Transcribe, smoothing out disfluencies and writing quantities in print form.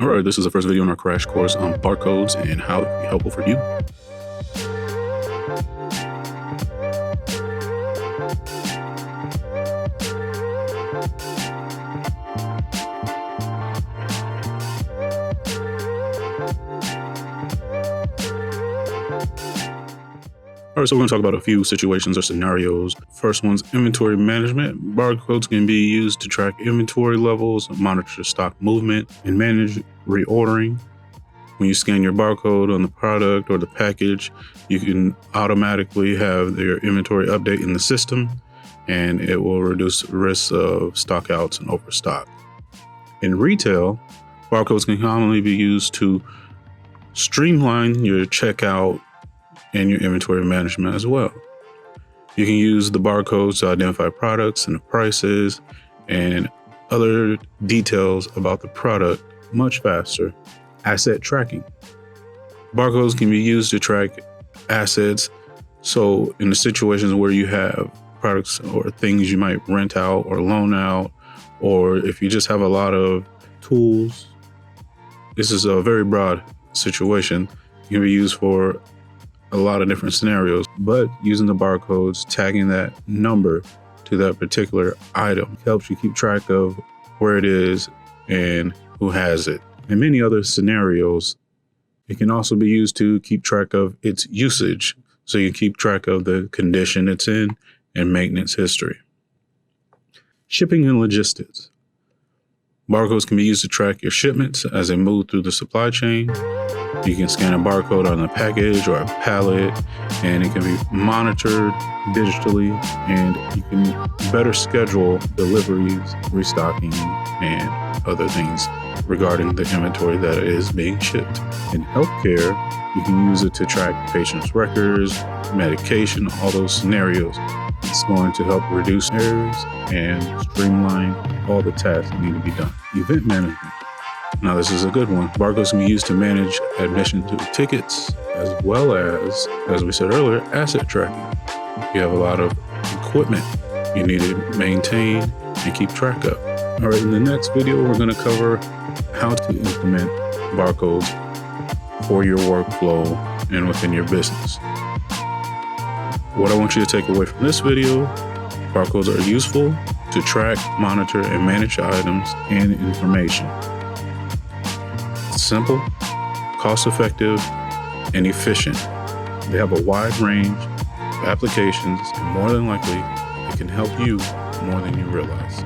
All right, this is the first video in our crash course on barcodes and how it can be helpful for you. All right, so we're going to talk about a few situations or scenarios. First one's inventory management. Barcodes can be used to track inventory levels, monitor stock movement, and manage reordering. When you scan your barcode on the product or the package, you can automatically have your inventory update in the system, and it will reduce risks of stockouts and overstock. In retail, barcodes can commonly be used to streamline your checkout and your inventory management as well. You can use the barcodes to identify products and the prices and other details about the product much faster. Asset tracking. Barcodes can be used to track assets. So in the situations where you have products or things you might rent out or loan out, or if you just have a lot of tools, this is a very broad situation. It can be used for a lot of different scenarios, but using the barcodes, tagging that number to that particular item helps you keep track of where it is and who has it. In many other scenarios, it can also be used to keep track of its usage, so you keep track of the condition it's in and maintenance history. Shipping and logistics. Barcodes can be used to track your shipments as they move through the supply chain. You can scan a barcode on a package or a pallet, and it can be monitored digitally, and you can better schedule deliveries, restocking, and other things regarding the inventory that is being shipped. In healthcare, you can use it to track patients' records, medication, all those scenarios. It's going to help reduce errors and streamline all the tasks that need to be done. Event management. Now, this is a good one. Barcodes can be used to manage admission to tickets, as well as we said earlier, asset tracking. You have a lot of equipment you need to maintain and keep track of. All right, in the next video, we're going to cover how to implement barcodes for your workflow and within your business. What I want you to take away from this video: barcodes are useful to track, monitor, and manage items and information. Simple, cost-effective, and efficient. They have a wide range of applications, and more than likely, it can help you more than you realize.